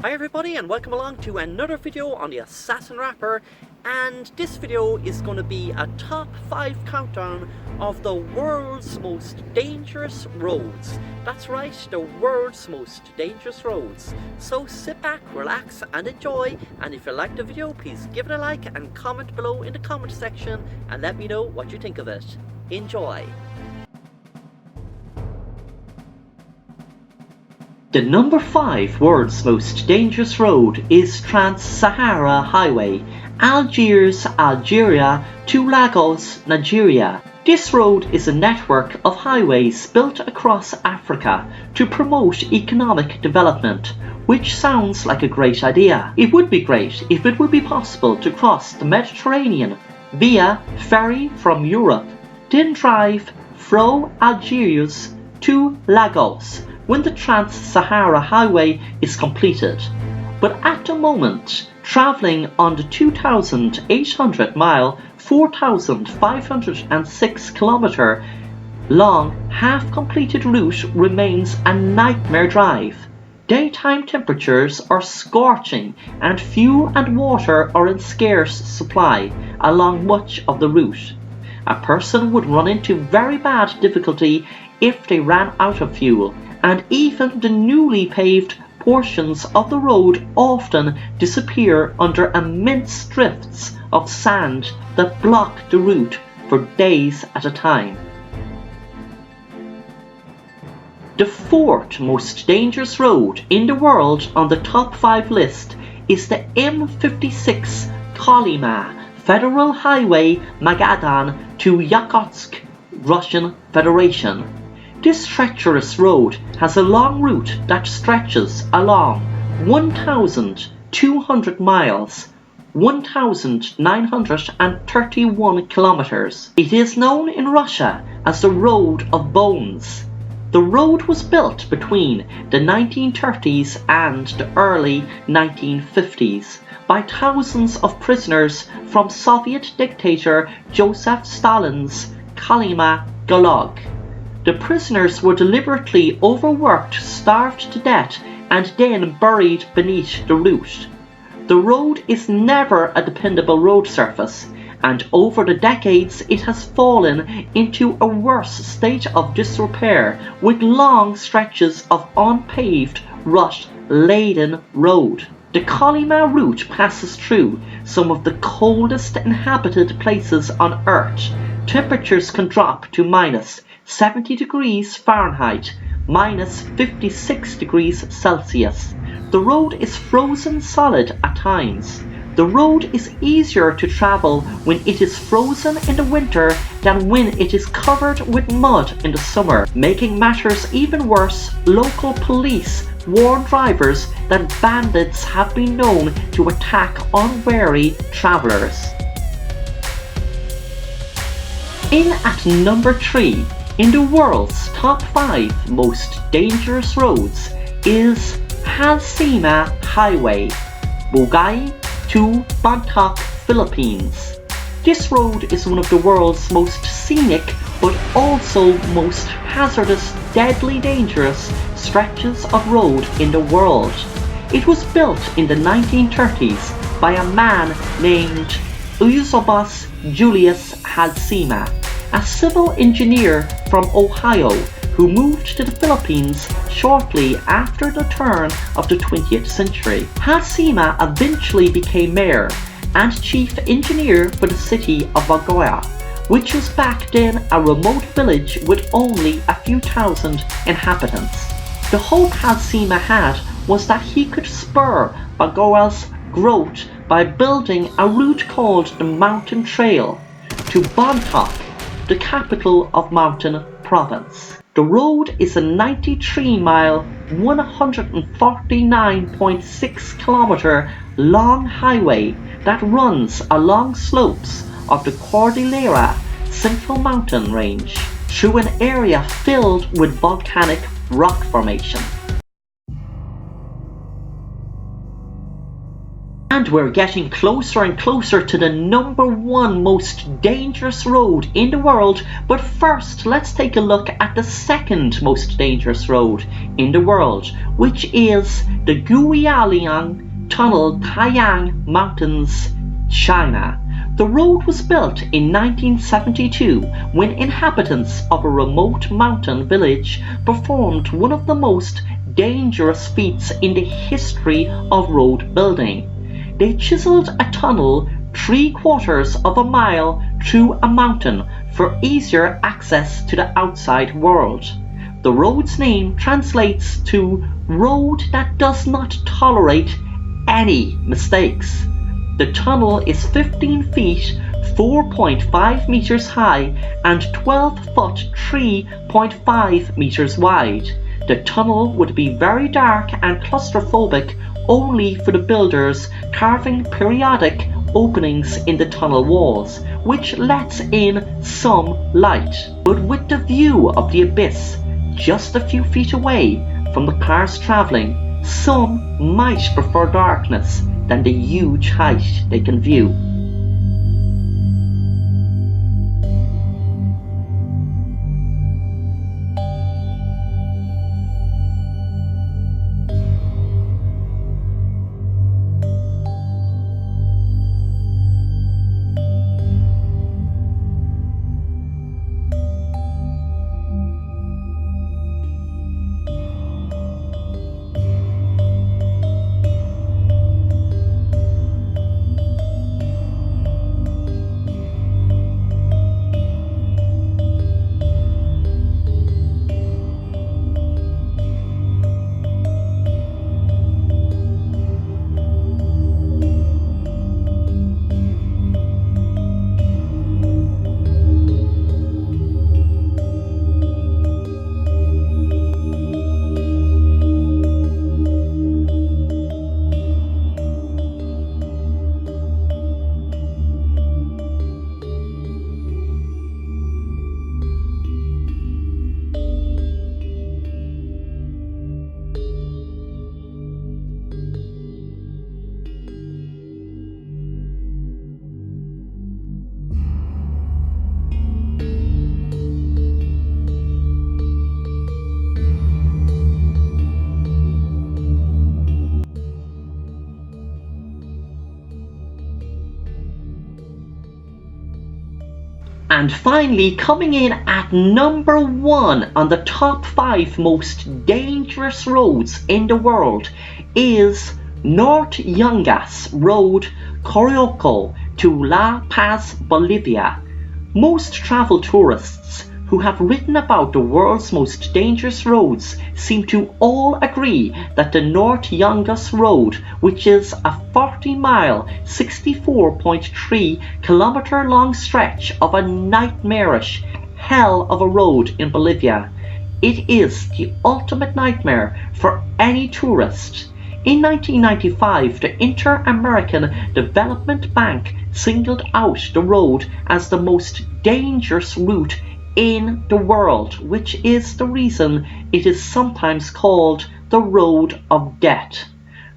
Hi everybody and welcome along to another video on the Assassin Rapper, and this video is going to be a top 5 countdown of the world's most dangerous roads. That's right, the world's most dangerous roads. So sit back, relax and enjoy, and if you like the video please give it a like and comment below in the comment section and let me know what you think of it. Enjoy! The number 5 world's most dangerous road is Trans-Sahara Highway, Algiers, Algeria to Lagos, Nigeria. This road is a network of highways built across Africa to promote economic development, which sounds like a great idea. It would be great if it would be possible to cross the Mediterranean via ferry from Europe, then drive from Algiers to Lagos when the Trans-Sahara Highway is completed. But at the moment, travelling on the 2,800 mile, 4,506 kilometre long half-completed route remains a nightmare drive. Daytime temperatures are scorching and fuel and water are in scarce supply along much of the route. A person would run into very bad difficulty if they ran out of fuel, and even the newly paved portions of the road often disappear under immense drifts of sand that block the route for days at a time. The 4th most dangerous road in the world on the top 5 list is the M56 Kalima Federal Highway, Magadan to Yakutsk, Russian Federation. This treacherous road has a long route that stretches along 1,200 miles, 1,931 kilometers. It is known in Russia as the Road of Bones. The road was built between the 1930s and the early 1950s by thousands of prisoners from Soviet dictator Joseph Stalin's Kalima Gulag. The prisoners were deliberately overworked, starved to death, and then buried beneath the route. The road is never a dependable road surface, and over the decades it has fallen into a worse state of disrepair with long stretches of unpaved, rust-laden road. The Kalima route passes through some of the coldest inhabited places on Earth. Temperatures can drop to minus 70 degrees Fahrenheit, minus 56 degrees Celsius. The road is frozen solid at times. The road is easier to travel when it is frozen in the winter than when it is covered with mud in the summer. Making matters even worse, local police warn drivers that bandits have been known to attack unwary travellers. In at number 3, in the world's top 5 most dangerous roads is Pastina Highway, Gooey to Bontoc, Philippines. This road is one of the world's most scenic but also most hazardous, deadly dangerous stretches of road in the world. It was built in the 1930s by a man named Eusebus Julius Halsema, a civil engineer from Ohio who moved to the Philippines shortly after the turn of the 20th century. Halsema eventually became mayor and chief engineer for the city of Baguio, which was back then a remote village with only a few thousand inhabitants. The hope Halsema had was that he could spur Baguio's growth by building a route called the Mountain Trail to Bontoc, the capital of Mountain Province. The road is a 93-mile, 149.6 kilometer long highway that runs along slopes of the Cordillera Central Mountain Range through an area filled with volcanic rock formation. And we're getting closer and closer to the #1 most dangerous road in the world, but first let's take a look at the second most dangerous road in the world, which is the Gooey Liang Tunnel, Taiyang Mountains, China. The road was built in 1972 when inhabitants of a remote mountain village performed one of the most dangerous feats in the history of road building. They chiseled a tunnel 3/4 of a mile through a mountain for easier access to the outside world. The road's name translates to road that does not tolerate any mistakes. The tunnel is 15 feet 4.5 meters high and 12 foot 3.5 meters wide. The tunnel would be very dark and claustrophobic only for the builders carving periodic openings in the tunnel walls, which lets in some light. But with the view of the abyss just a few feet away from the cars travelling, some might prefer darkness than the huge height they can view. And finally, coming in at #1 on the top 5 most dangerous roads in the world is North Yungas Road, Coroico to La Paz, Bolivia. Most travel tourists who have written about the world's most dangerous roads seem to all agree that the North Yungas Road, which is a 40-mile, 64.3 kilometer long stretch of a nightmarish hell of a road in Bolivia, it is the ultimate nightmare for any tourist. In 1995, the Inter-American Development Bank singled out the road as the most dangerous route in the world, which is the reason it is sometimes called the Road of Death.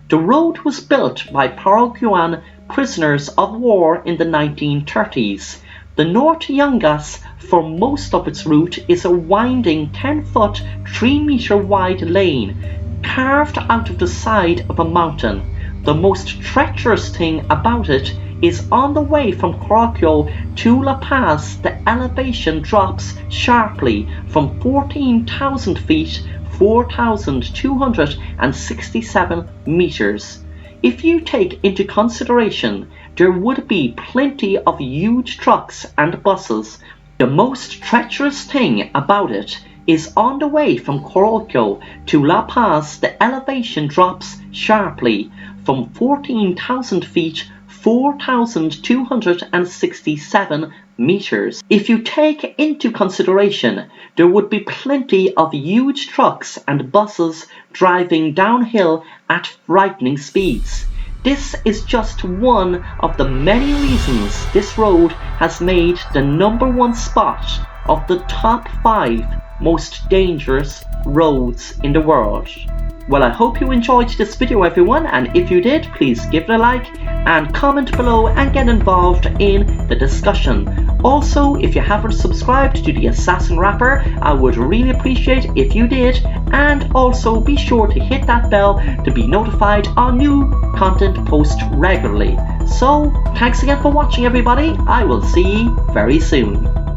The road was built by Paraguayan prisoners of war in the 1930s. The North Yungas, for most of its route, is a winding 10-foot, 3-meter wide lane carved out of the side of a mountain. The most treacherous thing about it is on the way from Coroico to La Paz, the elevation drops sharply from 14,000 feet, 4,267 meters. If you take into consideration there would be plenty of huge trucks and buses, the most treacherous thing about it is on the way from Coroico to La Paz, the elevation drops sharply from 14,000 feet, 4,267 meters. If you take into consideration there would be plenty of huge trucks and buses driving downhill at frightening speeds. This is just one of the many reasons this road has made the #1 spot of the top 5 most dangerous roads in the world. Well, I hope you enjoyed this video, everyone, and if you did, please give it a like and comment below and get involved in the discussion. Also, if you haven't subscribed to the Assassin Rapper, I would really appreciate if you did, and also be sure to hit that bell to be notified on new content post regularly. So, thanks again for watching, everybody. I will see you very soon.